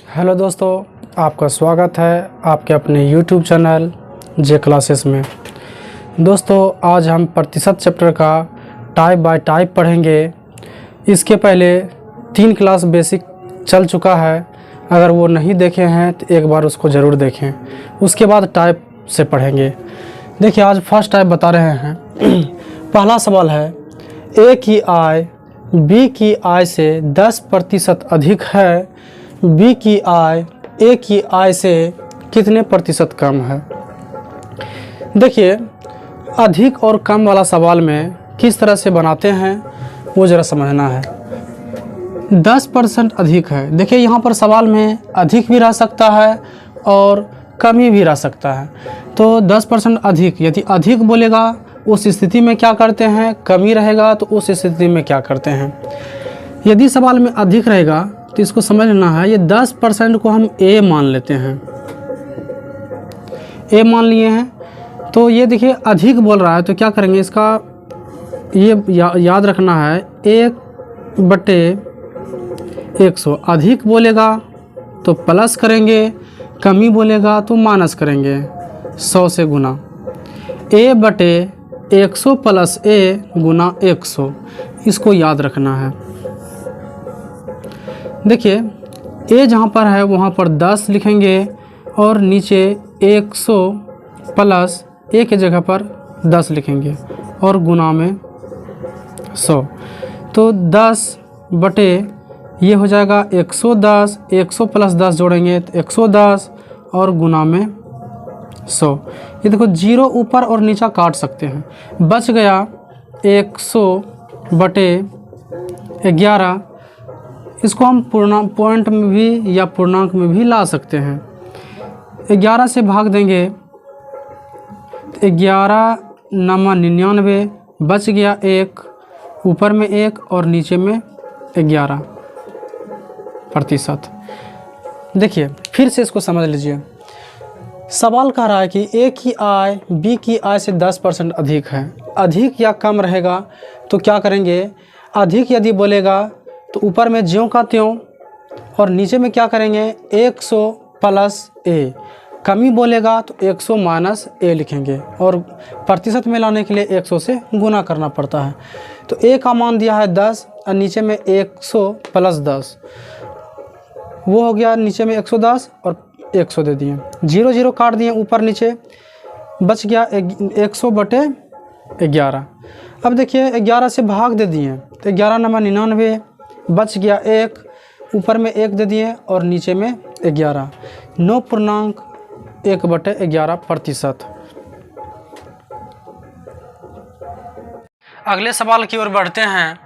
Hello दोस्तों, आपका स्वागत है आपके अपने YouTube चैनल जे क्लासेस में। दोस्तों, आज हम प्रतिशत चैप्टर का टाइप बाय टाइप पढ़ेंगे। इसके पहले 3 क्लास बेसिक चल चुका है। अगर वो नहीं देखे हैं तो एक बार उसको ज़रूर देखें, उसके बाद टाइप से पढ़ेंगे। देखिए, आज फर्स्ट टाइप बता रहे हैं। पहला सवाल है, ए की आय बी की आय से 10% अधिक है। बी की आय ए की आय से कितने प्रतिशत कम है? देखिए, अधिक और कम वाला सवाल में किस तरह से बनाते हैं वो ज़रा समझना है। 10% अधिक है। देखिए, यहाँ पर सवाल में अधिक भी रह सकता है और कमी भी रह सकता है। तो 10% अधिक, यदि अधिक बोलेगा उस स्थिति में क्या करते हैं, कमी रहेगा तो उस स्थिति में क्या करते हैं। यदि सवाल में अधिक रहेगा तो इसको समझना है, ये 10% को हम ए मान लेते हैं। ए मान लिए हैं तो ये देखिए अधिक बोल रहा है तो क्या करेंगे, इसका ये याद रखना है, 1/100। अधिक बोलेगा तो प्लस करेंगे, कमी बोलेगा तो माइनस करेंगे 100 से गुना। A/100 प्लस A गुना 100, इसको याद रखना है। देखिए, A जहाँ पर है वहाँ पर 10 लिखेंगे और नीचे 100 प्लस A के जगह पर 10 लिखेंगे और गुना में 100। तो 10 बटे ये हो जाएगा 110, 100 प्लस 10 जोड़ेंगे तो 110 और गुना में 100। ये देखो, 0 ऊपर और नीचा काट सकते हैं, बच गया 100/11। इसको हम पूर्णांक पॉइंट में भी या पूर्णांक में भी ला सकते हैं। 11 से भाग देंगे, 11 9 99, बच गया 1, ऊपर में 1 और नीचे में 11%। देखिए, फिर से इसको समझ लीजिए। सवाल कह रहा है कि ए की आय बी की आय से 10% अधिक है। अधिक या कम रहेगा तो क्या करेंगे, अधिक यदि बोलेगा तो ऊपर में ज्यों का त्यों और नीचे में क्या करेंगे, 100 प्लस ए। कमी बोलेगा तो 100 माइनस ए लिखेंगे और प्रतिशत में लाने के लिए 100 से गुना करना पड़ता है। तो ए का मान दिया है 10 और नीचे में 100 प्लस 10, वो हो गया नीचे में 110 और 100 दे दिए, 0 काट दिए ऊपर नीचे, बच गया 100/11। अब देखिए 11 से भाग दे दिए तो 11 9 99, बच गया 1, ऊपर में 1 दे दिए और नीचे में 11, 9.1/11%। अगले सवाल की ओर बढ़ते हैं।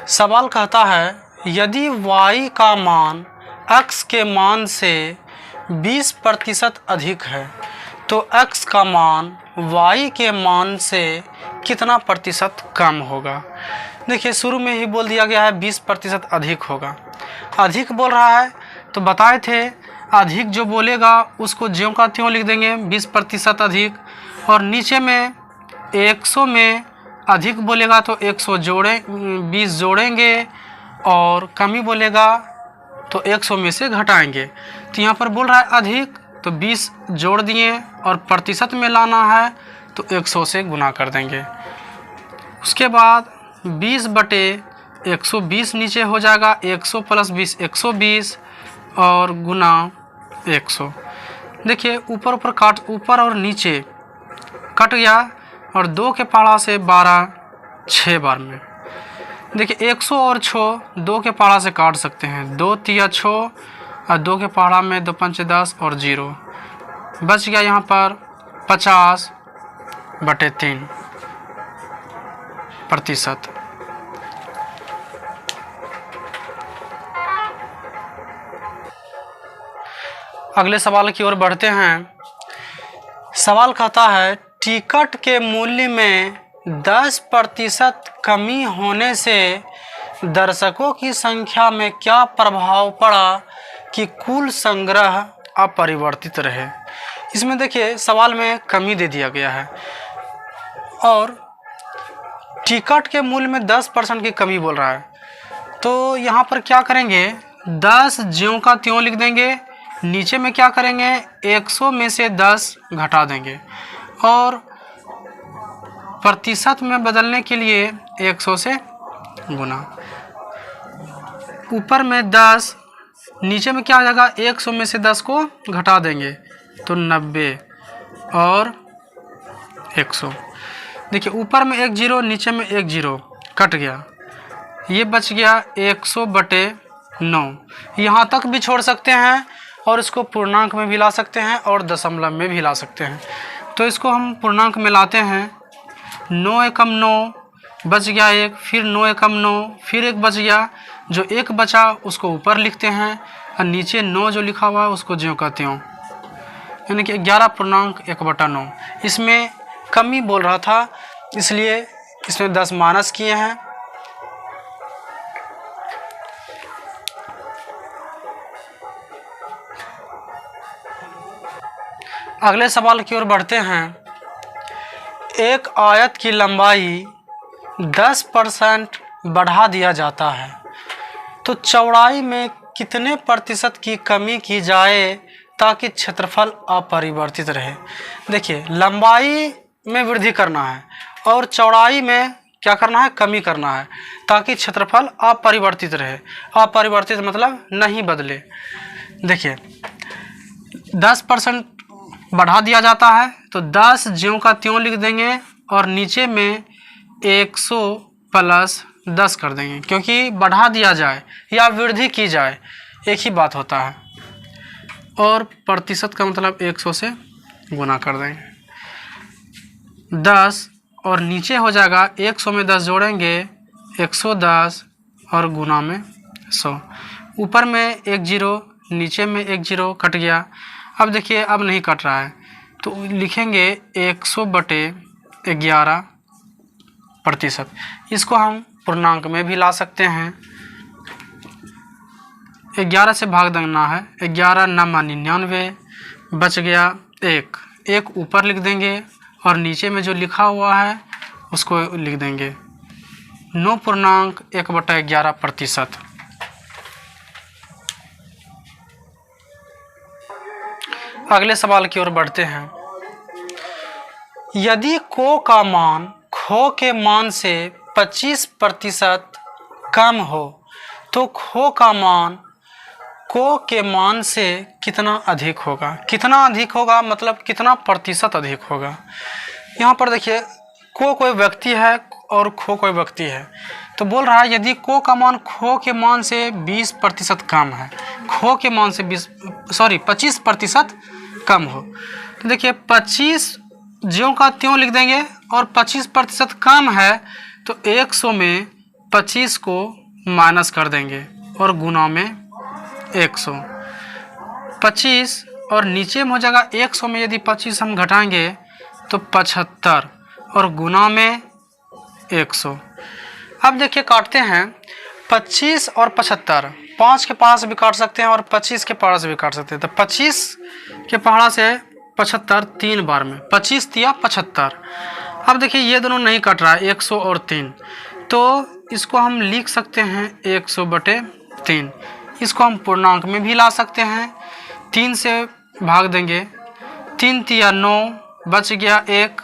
सवाल कहता है, यदि y का मान x के मान से 20% अधिक है तो x का मान y के मान से कितना प्रतिशत कम होगा? देखिए, शुरू में ही बोल दिया गया है 20% अधिक होगा। अधिक बोल रहा है तो बताए थे, अधिक जो बोलेगा उसको ज्यों का त्यों लिख देंगे 20% अधिक, और नीचे में 100 में अधिक बोलेगा तो 100 20 जोड़ेंगे और कमी बोलेगा तो 100 में से घटाएंगे। तो यहाँ पर बोल रहा है अधिक तो 20 जोड़ दिए और प्रतिशत में लाना है तो 100 से गुना कर देंगे। उसके बाद 20/120 नीचे हो जाएगा, 100 प्लस 20 120 और गुना 100। देखिए, ऊपर और नीचे कट गया और 2 के पहाड़ा से 12 6 बार में। देखिए, 100 और 6 2 के पहाड़ा से काट सकते हैं, 2 3 6 और 2 के पहाड़ा में 2 5 10 और 0, बच गया यहाँ पर 50/3%। अगले सवाल की ओर बढ़ते हैं। सवाल कहता है, टिकट के मूल्य में 10% कमी होने से दर्शकों की संख्या में क्या प्रभाव पड़ा कि कुल संग्रह अपरिवर्तित रहे? इसमें देखिए, सवाल में कमी दे दिया गया है और टिकट के मूल्य में 10% की कमी बोल रहा है। तो यहाँ पर क्या करेंगे, 10 ज्यों का त्यों लिख देंगे। नीचे में क्या करेंगे, 100 में से 10 घटा देंगे और प्रतिशत में बदलने के लिए 100 से गुना। ऊपर में 10, नीचे में क्या आ जाएगा, 100 में से 10 को घटा देंगे तो 90 और 100। देखिए ऊपर में 1 जीरो, नीचे में 1 जीरो कट गया, ये बच गया 100/9। यहाँ तक भी छोड़ सकते हैं और इसको पूर्णांक में भी ला सकते हैं और दशमलव में भी ला सकते हैं। तो इसको हम पूर्णांक में लाते हैं। 9 एकम 9 बच गया 1, फिर 9 एकम 9, फिर 1 बच गया। जो 1 बचा उसको ऊपर लिखते हैं और नीचे 9 जो लिखा हुआ है उसको ज्यों का त्यों, यानी कि 11.1/9। इसमें कमी बोल रहा था इसलिए इसमें 10 माइनस किए हैं। अगले सवाल की ओर बढ़ते हैं। एक आयत की लंबाई 10% बढ़ा दिया जाता है तो चौड़ाई में कितने प्रतिशत की कमी की जाए ताकि क्षेत्रफल अपरिवर्तित रहे। देखिए लंबाई में वृद्धि करना है और चौड़ाई में क्या करना है, कमी करना है ताकि क्षेत्रफल अपरिवर्तित रहे। अपरिवर्तित मतलब नहीं बदले। देखिए 10% बढ़ा दिया जाता है तो 10 ज्यों का त्यों लिख देंगे और नीचे में 100 प्लस 10 कर देंगे, क्योंकि बढ़ा दिया जाए या वृद्धि की जाए एक ही बात होता है। और प्रतिशत का मतलब 100 से गुना कर देंगे। 10 और नीचे हो जाएगा 100 में 10 जोड़ेंगे 110 और गुना में 100। ऊपर में 1 जीरो, नीचे में 1 जीरो कट गया। अब देखिए अब नहीं कट रहा है तो लिखेंगे 100/11%। इसको हम पूर्णांक में भी ला सकते हैं। 11 से भाग देना है, 11 9 99 बच गया 1 ऊपर लिख देंगे और नीचे में जो लिखा हुआ है उसको लिख देंगे 9.1/11%। अगले सवाल की ओर बढ़ते हैं। यदि को का मान खो के मान से 25% कम हो तो खो का मान को के मान से कितना अधिक होगा। कितना अधिक होगा मतलब कितना प्रतिशत अधिक होगा। यहाँ पर देखिए को कोई व्यक्ति है और खो कोई व्यक्ति है, तो बोल रहा है यदि को का मान खो के मान से 20% कम है, खो के मान से 25% कम हो, तो देखिए 25 ज्यों का त्यों लिख देंगे और 25% कम है तो 100 में 25 को माइनस कर देंगे और गुना में 100। 25 और नीचे में हो जाएगा 100 में यदि 25 हम घटाएंगे तो 75 और गुना में 100। अब देखिए काटते हैं 25 और 75, 5 के पास भी काट सकते हैं और 25 के पास भी काट सकते हैं। तो 25 के पहाड़ा से 75 3 बार में 25 तिया 75। अब देखिए ये दोनों नहीं कट रहा है 100 और 3, तो इसको हम लिख सकते हैं 100/3। इसको हम पूर्णांक में भी ला सकते हैं। 3 से भाग देंगे, 3 तिया 9 बच गया 1,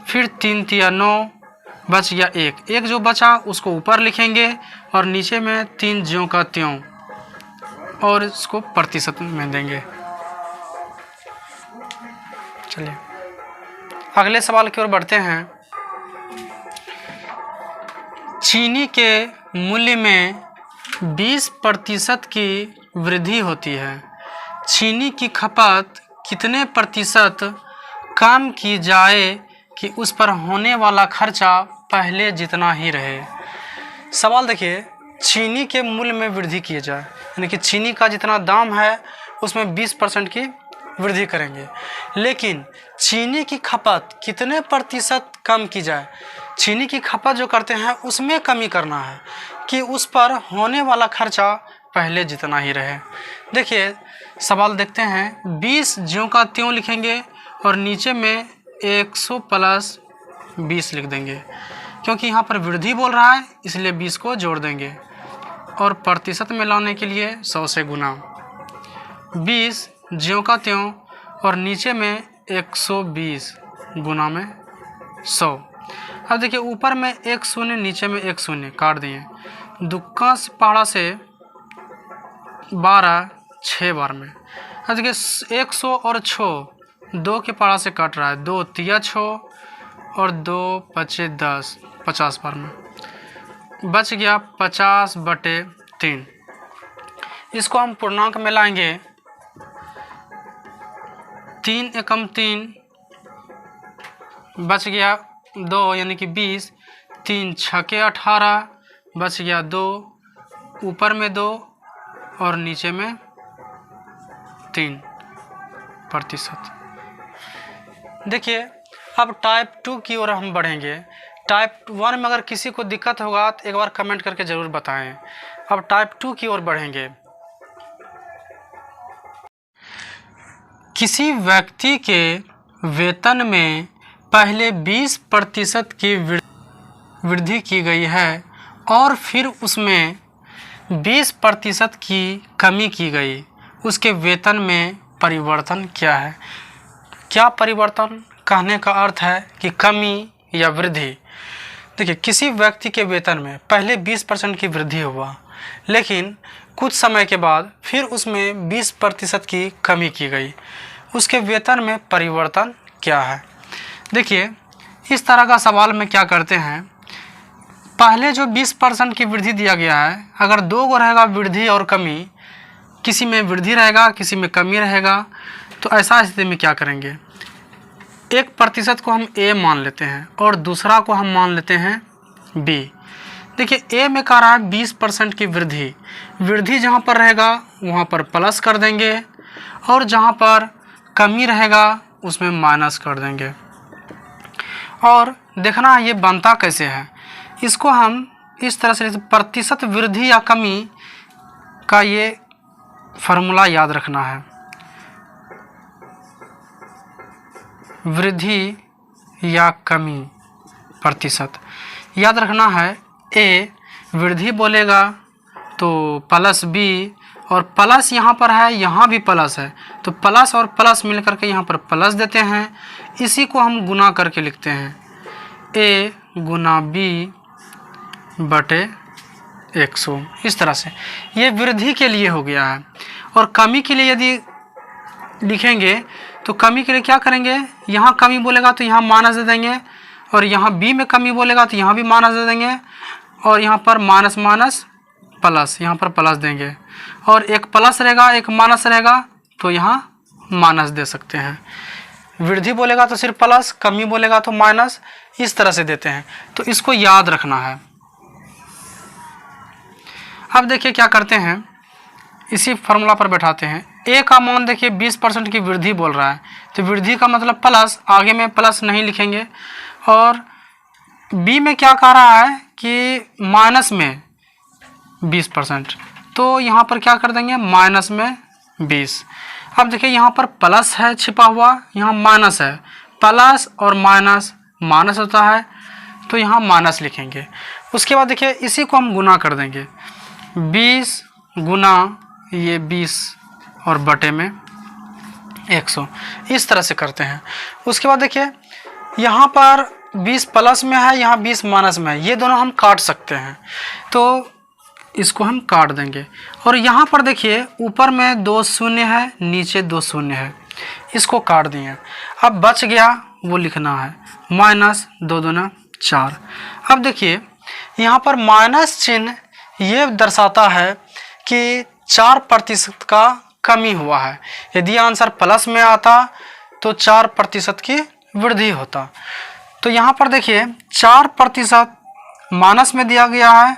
फिर 3 तिया 9 बच गया 1 जो बचा उसको ऊपर लिखेंगे और नीचे में 3 ज्यों का त्यों और इसको प्रतिशत में देंगे। चलिए अगले सवाल की ओर बढ़ते हैं। चीनी के मूल्य में 20% की वृद्धि होती है। चीनी की खपत कितने प्रतिशत कम की जाए कि उस पर होने वाला खर्चा पहले जितना ही रहे। सवाल देखिए चीनी के मूल्य में वृद्धि की जाए, यानी कि चीनी का जितना दाम है उसमें 20% की वृद्धि करेंगे, लेकिन चीनी की खपत कितने प्रतिशत कम की जाए। चीनी की खपत जो करते हैं उसमें कमी करना है कि उस पर होने वाला खर्चा पहले जितना ही रहे। देखिए सवाल देखते हैं। 20 ज्यों का त्यों लिखेंगे और नीचे में 100 प्लस 20 लिख देंगे, क्योंकि यहाँ पर वृद्धि बोल रहा है इसलिए 20 को जोड़ देंगे और प्रतिशत में लाने के लिए 100 से गुना, 20 ज्यों का त्यों और नीचे में 120 गुना में 100। अब देखिए ऊपर में 1 शून्य, नीचे में 1 शून्य काट दिए। दुक्का पहाड़ा से 12 6 बार में। अब देखिए 100 और 6 2 के पहाड़ा से कट रहा है, 2 तिया 6 और 2 पचे 10 50 बार में बच गया 50/3। इसको हम पूर्णांक में लाएंगे, 3 एकम 3 बच गया 2 यानी कि 20, 3 छके 18 बच गया 2, ऊपर में 2 और नीचे में 3%। देखिए अब टाइप 2 की ओर हम बढ़ेंगे। टाइप 1 में अगर किसी को दिक्कत होगा तो एक बार कमेंट करके ज़रूर बताएं। अब टाइप 2 की ओर बढ़ेंगे। किसी व्यक्ति के वेतन में पहले 20% की वृद्धि की गई है और फिर उसमें 20% की कमी की गई, उसके वेतन में परिवर्तन क्या है? क्या परिवर्तन कहने का अर्थ है कि कमी या वृद्धि। देखिए किसी व्यक्ति के वेतन में पहले 20% की वृद्धि हुआ, लेकिन कुछ समय के बाद फिर उसमें 20% की कमी की गई, उसके वेतन में परिवर्तन क्या है? देखिए इस तरह का सवाल में क्या करते हैं, पहले जो 20% की वृद्धि दिया गया है, अगर 2 गो रहेगा वृद्धि और कमी, किसी में वृद्धि रहेगा किसी में कमी रहेगा, तो ऐसा स्थिति में क्या करेंगे, 1% को हम ए मान लेते हैं और दूसरा को हम मान लेते हैं बी। देखिए ए में कह रहा है 20% की वृद्धि, वृद्धि जहाँ पर रहेगा वहाँ पर प्लस कर देंगे और जहाँ पर कमी रहेगा उसमें माइनस कर देंगे। और देखना ये बनता कैसे है, इसको हम इस तरह से प्रतिशत वृद्धि या कमी का ये फार्मूला याद रखना है। वृद्धि या कमी प्रतिशत याद रखना है। ए वृद्धि बोलेगा तो प्लस बी, और प्लस यहाँ पर है, यहाँ भी प्लस है, तो प्लस और प्लस मिल करके यहाँ पर प्लस देते हैं। इसी को हम गुना करके लिखते हैं, ए गुना बी बटे 100। इस तरह से ये वृद्धि के लिए हो गया है। और कमी के लिए यदि लिखेंगे तो कमी के लिए क्या करेंगे, यहाँ कमी बोलेगा तो यहाँ माइनस दे देंगे, और यहाँ बी में कमी बोलेगा तो यहाँ भी माइनस दे देंगे, और यहाँ पर माइनस माइनस प्लस, यहाँ पर प्लस देंगे, और एक प्लस रहेगा एक माइनस रहेगा तो यहाँ माइनस दे सकते हैं। वृद्धि बोलेगा तो सिर्फ प्लस, कमी बोलेगा तो माइनस, इस तरह से देते हैं। तो इसको याद रखना है। अब देखिए क्या करते हैं, इसी फार्मूला पर बैठाते हैं। ए का मान देखिए 20% की वृद्धि बोल रहा है, तो वृद्धि का मतलब प्लस, आगे में प्लस नहीं लिखेंगे। और बी में क्या कह रहा है कि माइनस में 20%, तो यहाँ पर क्या कर देंगे माइनस में 20। अब देखिए यहाँ पर प्लस है छिपा हुआ, यहाँ माइनस है, प्लस और माइनस माइनस होता है तो यहाँ माइनस लिखेंगे। उसके बाद देखिए इसी को हम गुना कर देंगे, 20 गुना ये 20 और बटे में 100, इस तरह से करते हैं। उसके बाद देखिए यहाँ पर 20 प्लस में है, यहाँ 20 माइनस में है, ये दोनों हम काट सकते हैं, तो इसको हम काट देंगे। और यहाँ पर देखिए ऊपर में 2 शून्य है, नीचे 2 शून्य है, इसको काट दिए। अब बच गया वो लिखना है माइनस 2 दूना 4। अब देखिए यहाँ पर माइनस चिन्ह ये दर्शाता है कि 4% का कमी हुआ है। यदि आंसर प्लस में आता तो 4% की वृद्धि होता। तो यहाँ पर देखिए 4% माइनस में दिया गया है,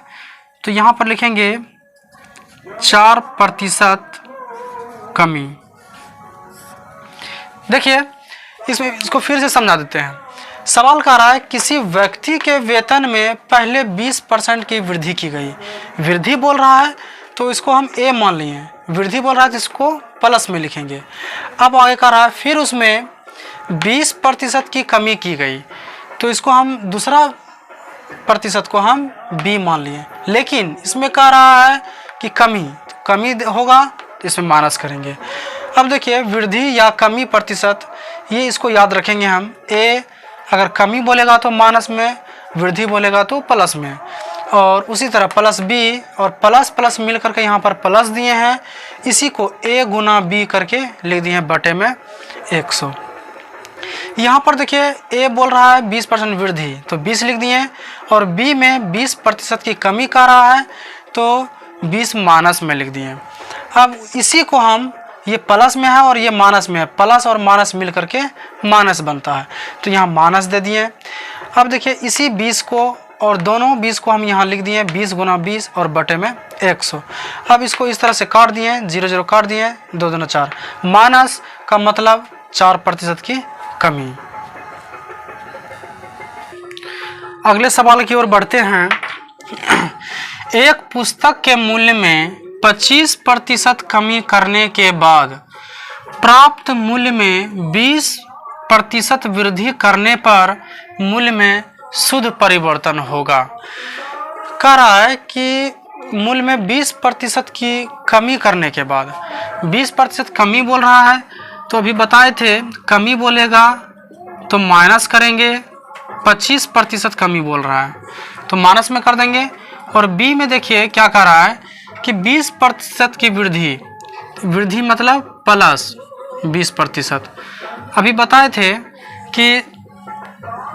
तो यहाँ पर लिखेंगे 4% कमी। देखिए इसमें इसको फिर से समझा देते हैं। सवाल कह रहा है किसी व्यक्ति के वेतन में पहले 20% की वृद्धि की गई। वृद्धि बोल रहा है तो इसको हम ए मान लिए, वृद्धि बोल रहा है तो इसको प्लस में लिखेंगे। अब आगे कह रहा है फिर उसमें 20% की कमी की गई, तो इसको हम दूसरा प्रतिशत को हम b मान लिए, लेकिन इसमें कह रहा है कि कमी होगा तो इसमें माइनस करेंगे। अब देखिए वृद्धि या कमी प्रतिशत, ये इसको याद रखेंगे हम। a अगर कमी बोलेगा तो माइनस में, वृद्धि बोलेगा तो प्लस में। और उसी तरह प्लस b और प्लस प्लस मिल करके यहाँ पर प्लस दिए हैं, इसी को a गुना b करके लिख दिए हैं बटे में 100। यहाँ पर देखिए a बोल रहा है 20% वृद्धि तो 20 लिख दिए, और b में 20% की कमी कर रहा है तो 20 माइनस में लिख दिए। अब इसी को हम, ये प्लस में है और ये माइनस में है, प्लस और माइनस मिल करके माइनस बनता है तो यहाँ माइनस दे दिए। अब देखिए इसी 20 को और दोनों 20 को हम यहाँ लिख दिए 20 गुना 20 और बटे में 100। अब इसको इस तरह से काट दिए, 0 0 काट दिए, 2 2 4, माइनस का मतलब 4% की कमी। अगले सवाल की ओर बढ़ते हैं। एक पुस्तक के मूल्य में 25% कमी करने के बाद प्राप्त मूल्य में 20% वृद्धि करने पर मूल्य में शुद्ध परिवर्तन होगा। कह रहा है कि मूल्य में 20% की कमी करने के बाद, 20% कमी बोल रहा है तो अभी बताए थे कमी बोलेगा तो माइनस करेंगे, 25% कमी बोल रहा है तो माइनस में कर देंगे। और बी में देखिए क्या कह रहा है कि 20% की वृद्धि मतलब प्लस 20%। अभी बताए थे कि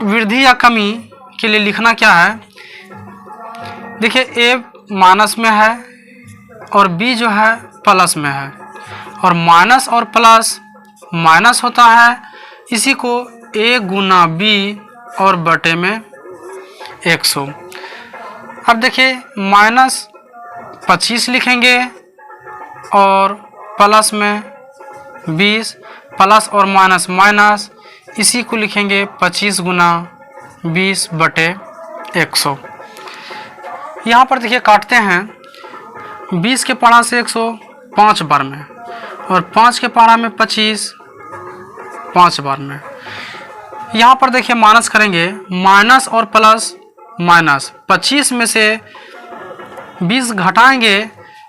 वृद्धि या कमी के लिए लिखना क्या है। देखिए ए माइनस में है और बी जो है प्लस में है, और माइनस और प्लस माइनस होता है, इसी को ए गुना बी और बटे में 100। अब देखिए -25 लिखेंगे और प्लस में 20, प्लस और माइनस माइनस, इसी को लिखेंगे 25 गुना 20 बटे 100। यहाँ पर देखिए काटते हैं, 20 के पढ़ा से 100 5 बार में, और 5 के पढ़ा में 25 5 बार में। यहाँ पर देखिए माइनस करेंगे, माइनस और प्लस माइनस, 25 में से 20 घटाएंगे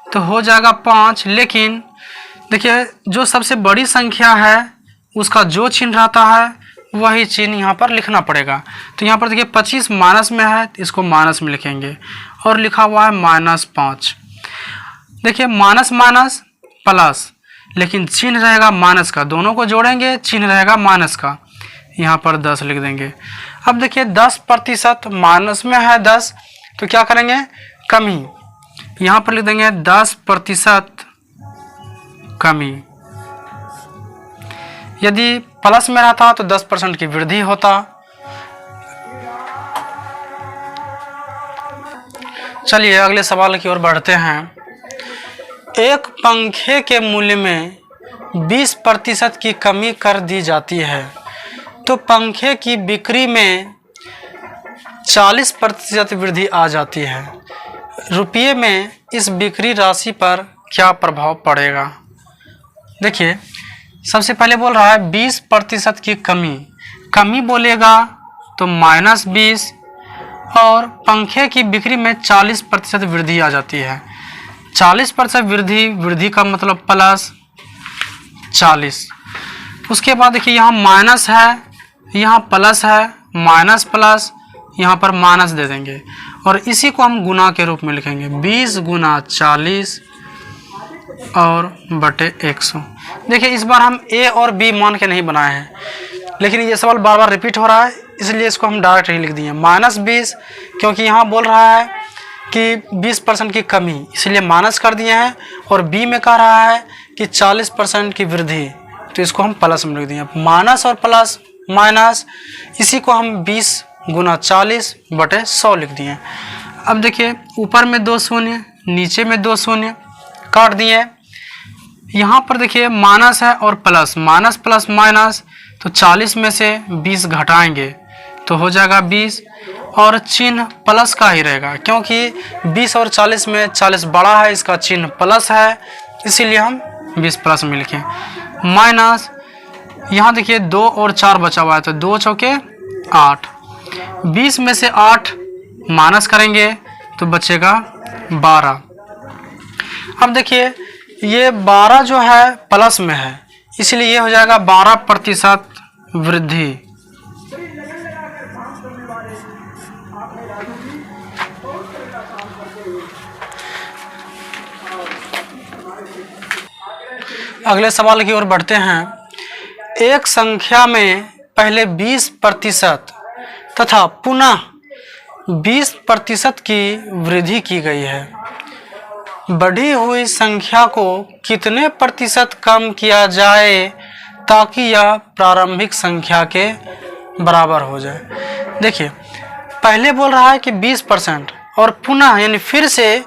तो हो जाएगा 5, लेकिन देखिए जो सबसे बड़ी संख्या है उसका जो चिन्ह रहता है वही चिन्ह यहाँ पर लिखना पड़ेगा। तो यहाँ पर देखिए 25 माइनस में है तो इसको माइनस में लिखेंगे, और लिखा हुआ है -5। देखिए माइनस माइनस प्लस, लेकिन चिन्ह रहेगा माइनस का, दोनों को जोड़ेंगे चिन्ह रहेगा माइनस का, यहाँ पर 10 लिख देंगे। अब देखिए 10% माइनस में है 10 तो क्या करेंगे, कमी, यहाँ पर लिख देंगे 10% कमी। यदि प्लस में रहता तो 10% की वृद्धि होता। चलिए अगले सवाल की ओर बढ़ते हैं। एक पंखे के मूल्य में 20% की कमी कर दी जाती है तो पंखे की बिक्री में 40% वृद्धि आ जाती है। रुपये में इस बिक्री राशि पर क्या प्रभाव पड़ेगा। देखिए सबसे पहले बोल रहा है 20% की कमी बोलेगा तो -20, और पंखे की बिक्री में 40% वृद्धि आ जाती है। 40% वृद्धि का मतलब प्लस 40। उसके बाद देखिए यहाँ माइनस है, यहाँ प्लस है, माइनस प्लस, यहाँ पर माइनस दे देंगे, और इसी को हम गुना के रूप में लिखेंगे 20 गुना 40 और बटे 100। देखिए इस बार हम ए और बी मान के नहीं बनाए हैं, लेकिन ये सवाल बार बार रिपीट हो रहा है इसलिए इसको हम डायरेक्ट ही लिख दिए -20, क्योंकि यहाँ बोल रहा है कि 20% की कमी इसलिए माइनस कर दिए हैं, और बी में कह रहा है कि 40% की वृद्धि तो इसको हम प्लस में लिख दिए। माइनस और प्लस माइनस, इसी को हम 20 गुना 40 बटे 100 लिख दिए। अब देखिए ऊपर में 2 शून्य, नीचे में 2 शून्य, काट दिए। यहाँ पर देखिए माइनस है और प्लस, माइनस प्लस माइनस, तो 40 में से 20 घटाएंगे तो हो जाएगा 20, और चिन्ह प्लस का ही रहेगा क्योंकि 20 और 40 में 40 बड़ा है, इसका चिन्ह प्लस है, इसीलिए हम 20 प्लस में लिखें। माइनस, यहाँ देखिए 2 और 4 बचा हुआ है तो 2 चौके 8, 20 में से 8 माइनस करेंगे तो बचेगा 12। अब देखिए ये 12 जो है प्लस में है, इसलिए ये हो जाएगा 12% वृद्धि। अगले सवाल की ओर बढ़ते हैं। एक संख्या में पहले 20% तथा पुनः 20% की वृद्धि की गई है। बढ़ी हुई संख्या को कितने प्रतिशत कम किया जाए ताकि यह प्रारंभिक संख्या के बराबर हो जाए। देखिए पहले बोल रहा है कि 20% और पुनः यानी फिर से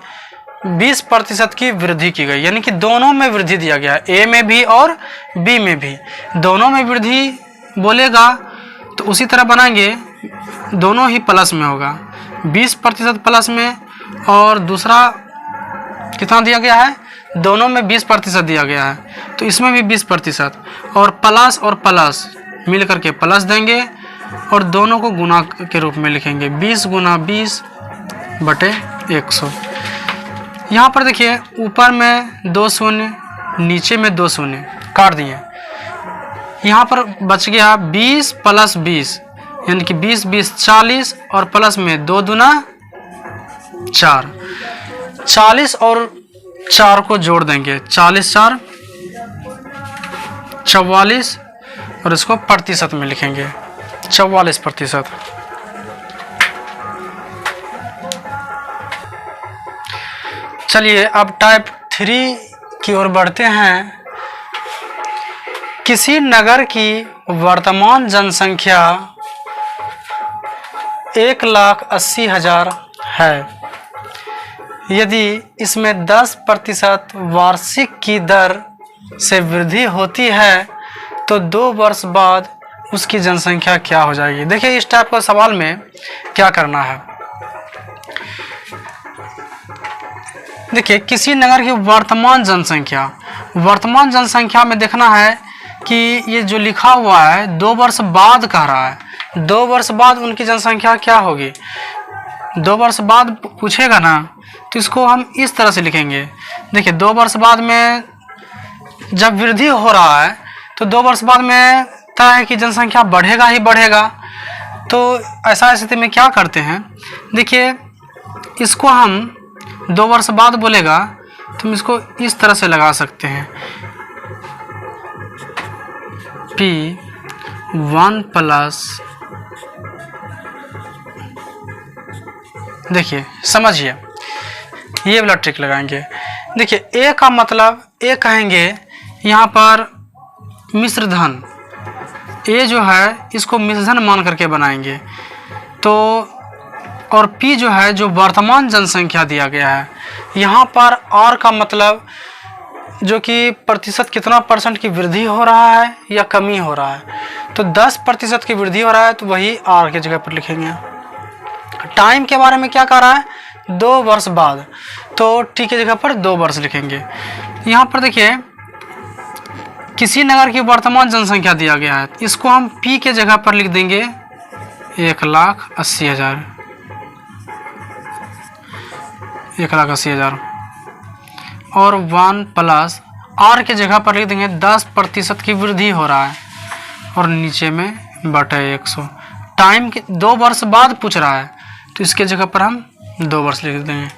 20% की वृद्धि की गई, यानी कि दोनों में वृद्धि दिया गया है, ए में भी और बी में भी। दोनों में वृद्धि बोलेगा तो उसी तरह बनाएंगे, दोनों ही प्लस में होगा। 20% प्लस में और दूसरा कितना दिया गया है, दोनों में 20% दिया गया है, तो इसमें भी 20% और प्लस मिल करके प्लस देंगे और दोनों को गुना के रूप में लिखेंगे। 20 गुना 20/100। यहाँ पर देखिए ऊपर में 2 शून्य, नीचे में 2 शून्य काट दिए। यहाँ पर बच गया 20 + 20 यानी कि 20 20 40 और प्लस में 2 दूना 4। 40 और 4 को जोड़ देंगे, 40 4 44 और इसको प्रतिशत में लिखेंगे 44%। चलिए अब टाइप 3 की ओर बढ़ते हैं। किसी नगर की वर्तमान जनसंख्या 1,80,000 है। यदि इसमें 10% वार्षिक की दर से वृद्धि होती है तो 2 वर्ष बाद उसकी जनसंख्या क्या हो जाएगी। देखिए इस टाइप का सवाल में क्या करना है। देखिए किसी नगर की वर्तमान जनसंख्या में देखना है कि ये जो लिखा हुआ है 2 वर्ष बाद कह रहा है, 2 वर्ष बाद उनकी जनसंख्या क्या होगी। 2 वर्ष बाद पूछेगा ना तो इसको हम इस तरह से लिखेंगे। देखिए 2 वर्ष बाद में जब वृद्धि हो रहा है तो 2 वर्ष बाद में तय है कि जनसंख्या बढ़ेगा ही बढ़ेगा। तो ऐसा स्थिति में क्या करते हैं, देखिए इसको हम 2 वर्ष बाद बोलेगा तो हम इसको इस तरह से लगा सकते हैं, P1 प्लस, देखिए समझिए ये वाला ट्रिक लगाएंगे। देखिए ए का मतलब ए कहेंगे यहाँ पर मिश्र धन, ए जो है इसको मिश्र धन मान करके बनाएंगे। तो और पी जो है जो वर्तमान जनसंख्या दिया गया है, यहाँ पर आर का मतलब जो कि प्रतिशत कितना % की वृद्धि हो रहा है या कमी हो रहा है। तो 10% की वृद्धि हो रहा है तो वही आर की जगह पर लिखेंगे। टाइम के बारे में क्या कह रहा है, 2 वर्ष बाद, तो टी की जगह पर 2 वर्ष लिखेंगे। यहाँ पर देखिए किसी नगर की वर्तमान जनसंख्या दिया गया है, इसको हम पी के जगह पर लिख देंगे 1,80,000, 1,80,000 और 1 प्लस आर के जगह पर लिख देंगे 10% की वृद्धि हो रहा है और नीचे में बटे 100। टाइम के 2 वर्ष बाद पूछ रहा है तो इसके जगह पर हम 2 वर्ष लिख देंगे।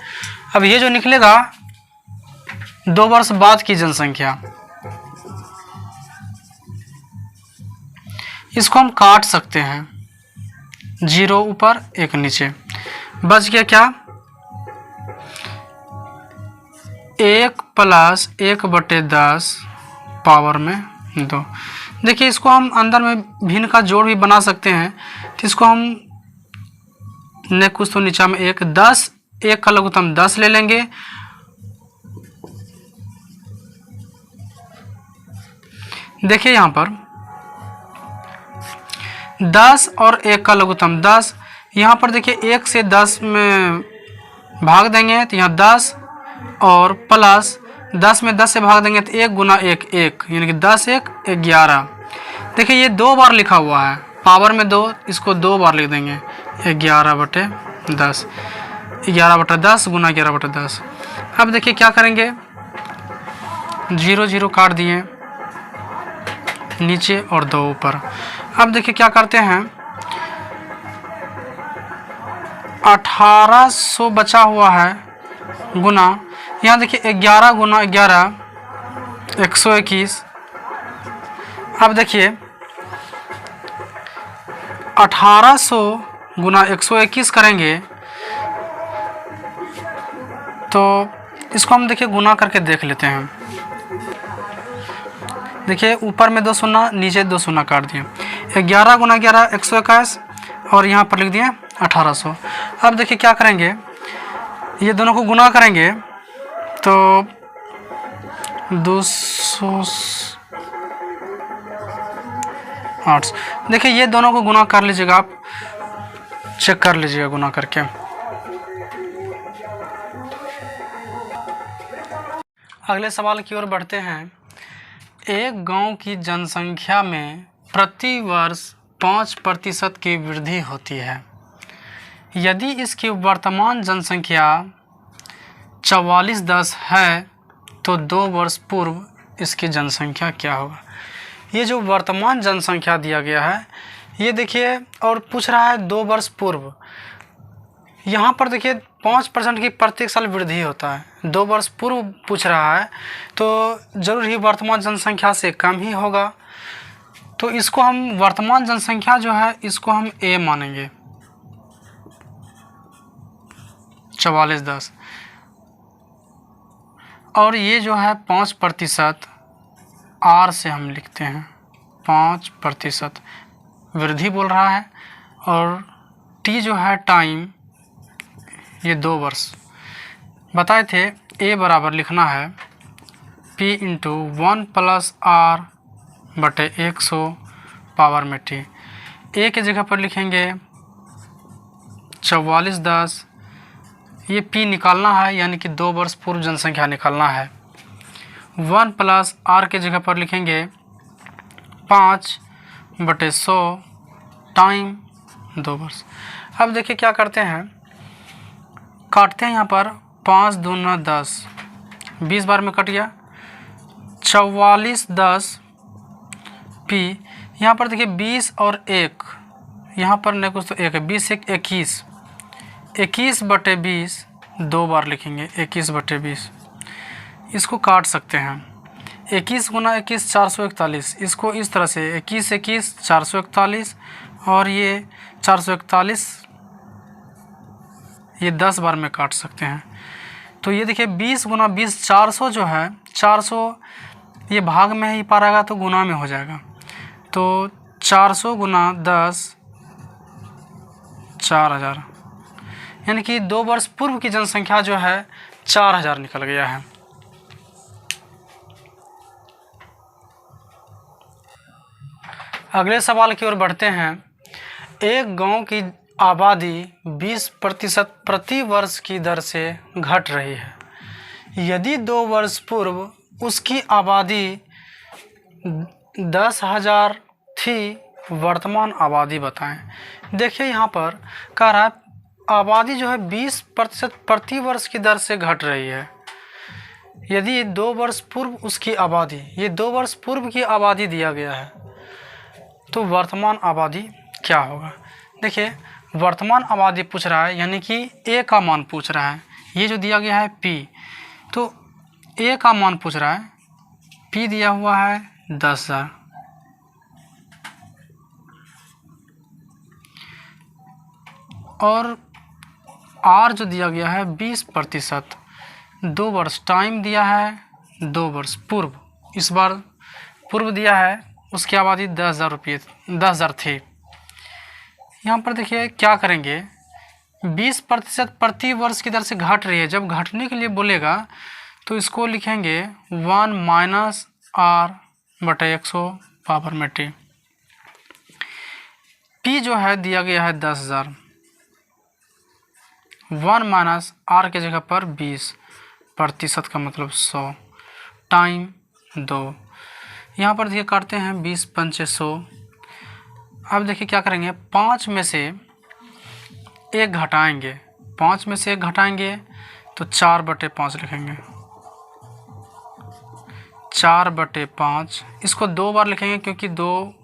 अब ये जो निकलेगा 2 वर्ष बाद की जनसंख्या, इसको हम काट सकते हैं, 0 ऊपर 1 नीचे, बच गया क्या 1 प्लस 1/10 पावर में 2। देखिए इसको हम अंदर में भिन्न का जोड़ भी बना सकते हैं, तो इसको हम ने कुछ तो नीचा में 1 10 1 का लघुत्तम 10 ले लेंगे। देखिए यहाँ पर 10 और 1 का लघुत्तम 10, यहाँ पर देखिए 1 से 10 में भाग देंगे तो यहाँ 10 और प्लस 10 में 10 से भाग देंगे तो 1 गुना 1 1 यानी कि 10 1 11। देखिए ये 2 बार लिखा हुआ है, पावर में 2, इसको 2 बार लिख देंगे 11/2। 10, 11/10 गुना 11/10। अब देखिए क्या करेंगे, 0 0 काट दिए नीचे और 2 ऊपर। अब देखिए क्या करते हैं, 1800 बचा हुआ है गुना, यहाँ देखिए 11 गुना 11 121। अब देखिए 1800 गुना 121 करेंगे तो इसको हम देखिए गुना करके देख लेते हैं। देखिए ऊपर में 2 शून्य, नीचे 2 शून्य काट दिए, 11 गुना 11 121 और यहाँ पर लिख दिए 1800। अब देखिए क्या करेंगे, ये दोनों को गुना करेंगे तो 208। देखिए ये दोनों को गुना कर लीजिएगा, आप चेक कर लीजिएगा गुना करके। अगले सवाल की ओर बढ़ते हैं। एक गांव की जनसंख्या में प्रति वर्ष 5% की वृद्धि होती है। यदि इसकी वर्तमान जनसंख्या 4410 है तो 2 वर्ष पूर्व इसकी जनसंख्या क्या होगा। ये जो वर्तमान जनसंख्या दिया गया है, ये देखिए और पूछ रहा है 2 वर्ष पूर्व। यहाँ पर देखिए 5% की प्रत्येक साल वृद्धि होता है, 2 वर्ष पूर्व पूछ रहा है तो जरूर ही वर्तमान जनसंख्या से कम ही होगा। तो इसको हम वर्तमान जनसंख्या जो है इसको हम ए मानेंगे, 4410। और ये जो है 5% आर से हम लिखते हैं, 5% वृद्धि बोल रहा है। और टी जो है टाइम, ये 2 वर्ष बताए थे। ए बराबर लिखना है P इंटू 1 + R/100 पावर में टी। ए की जगह पर लिखेंगे 4410, ये P निकालना है यानी कि 2 वर्ष पूर्व जनसंख्या निकालना है। 1 + R के जगह पर लिखेंगे 5/100 टाइम 2 वर्ष। अब देखिए क्या करते हैं, काटते हैं यहाँ पर 5 दूना 10, 20 बार में कट गया। 4410 P, यहाँ पर देखिए 20 और 1, यहाँ पर नहीं कुछ तो 1 है, 20 1 21, 21/20 2 बार लिखेंगे, 21/20। इसको काट सकते हैं, 21 गुना 21 441, इसको इस तरह से 21 21 441 और ये 441, ये 10 बार में काट सकते हैं। तो ये देखिए 20 गुना 20 400 जो है, 400 ये भाग में ही पा रहेगा तो गुना में हो जाएगा। तो 400 गुना 10 4000, यानी कि 2 वर्ष पूर्व की जनसंख्या जो है 4000 निकल गया है। अगले सवाल की ओर बढ़ते हैं। एक गांव की आबादी 20% प्रति वर्ष की दर से घट रही है। यदि 2 वर्ष पूर्व उसकी आबादी 10,000 थी, वर्तमान आबादी बताएं। देखिए यहाँ पर कह रहा है आबादी जो है 20% प्रति वर्ष की दर से घट रही है। यदि 2 वर्ष पूर्व उसकी आबादी, ये 2 वर्ष पूर्व की आबादी दिया गया है तो वर्तमान आबादी क्या होगा। देखिए वर्तमान आबादी पूछ रहा है यानी कि ए का मान पूछ रहा है। ये जो दिया गया है P, तो ए का मान पूछ रहा है, P दिया हुआ है 10,000। और R जो दिया गया है 20%, 2 वर्ष टाइम दिया है, 2 वर्ष पूर्व, इस बार पूर्व दिया है, उसकी आबादी 10,000 थी। यहाँ पर देखिए क्या करेंगे, 20% प्रति वर्ष की दर से घट रही है। जब घटने के लिए बोलेगा तो इसको लिखेंगे 1 - R/100 पावर में टी। P जो है दिया गया है 10,000, 1 - R के जगह पर 20% का मतलब 100 टाइम 2। यहाँ पर देखिए काटते हैं 20 × 5 = 100। अब देखिए क्या करेंगे, 5 में से 1 घटाएंगे, 5 में से 1 घटाएंगे तो 4/5 लिखेंगे, 4/5। इसको 2 बार लिखेंगे क्योंकि 2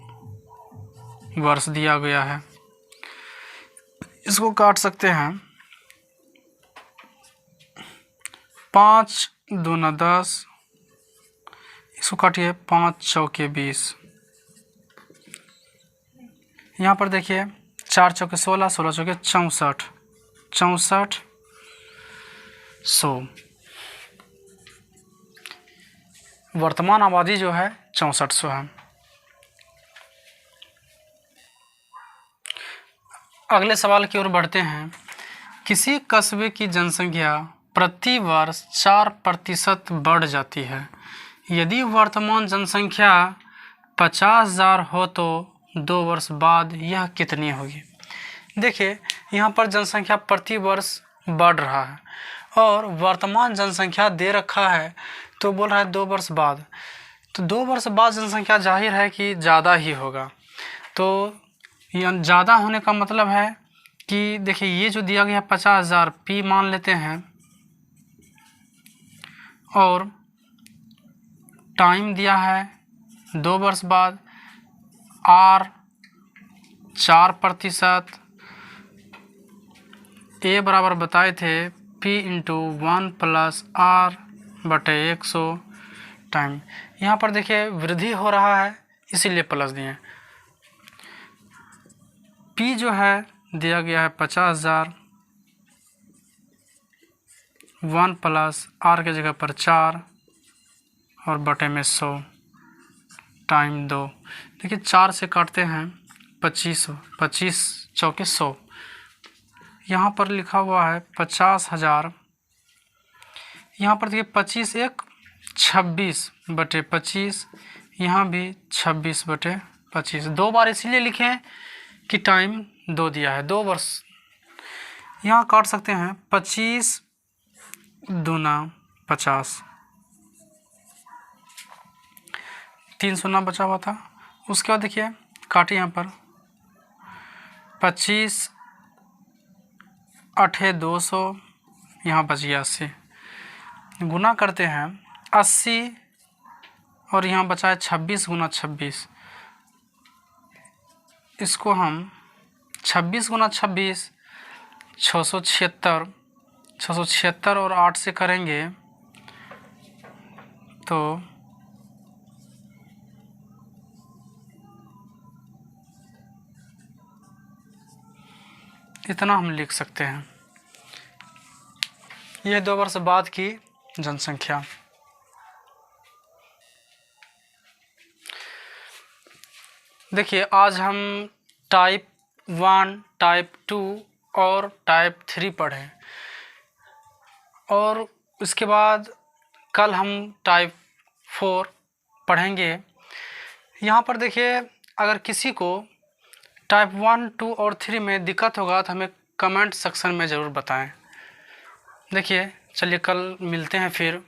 वर्ष दिया गया है। इसको काट सकते हैं, 5 दूना 10, इसको काटिए 5 चौके 20। यहाँ पर देखिए 4 चौके 16, 16 चौके 64, 6400। वर्तमान आबादी जो है 6400 है। अगले सवाल की ओर बढ़ते हैं। किसी कस्बे की जनसंख्या प्रति वर्ष 4% बढ़ जाती है। यदि वर्तमान जनसंख्या 50,000 हो तो 2 वर्ष बाद यह कितनी होगी। देखिए यहाँ पर जनसंख्या प्रति वर्ष बढ़ रहा है और वर्तमान जनसंख्या दे रखा है तो बोल रहा है 2 वर्ष बाद। तो 2 वर्ष बाद जनसंख्या जाहिर है कि ज़्यादा ही होगा। तो यह ज़्यादा होने का मतलब है कि देखिए ये जो दिया गया 50,000 P मान लेते हैं और टाइम दिया है 2 वर्ष बाद, R 4%, A बराबर बताए थे P × 1 + R/100 टाइम। यहाँ पर देखिए वृद्धि हो रहा है इसीलिए प्लस दिए। P जो है दिया गया है 50,000, 1 + R के जगह पर 4 और बटे में 100 टाइम 2। देखिए 4 से काटते हैं 25, 25 चौके 100। यहाँ पर लिखा हुआ है 50,000। यहाँ पर देखिए 25 एक 26/25, यहाँ भी 26/25। 2 बार इसलिए लिखें कि टाइम 2 दिया है, 2 वर्ष। यहाँ काट सकते हैं 25 दूना 50, 3 शून्य बचा हुआ था। उसके बाद देखिए काटे यहाँ पर 25 8 200, यहाँ बच गया 80। गुना करते हैं 80 और यहाँ बचा है 26 × 26। इसको हम 26 × 26 676, 676 और 8 से करेंगे तो इतना हम लिख सकते हैं। यह 2 वर्ष बाद की जनसंख्या। देखिए आज हम टाइप 1, टाइप 2 और टाइप 3 पढ़ें और इसके बाद कल हम टाइप 4 पढ़ेंगे। यहाँ पर देखिए अगर किसी को टाइप 1, 2 और 3 में दिक्कत होगा तो हमें कमेंट सेक्शन में ज़रूर बताएं। देखिए चलिए कल मिलते हैं फिर।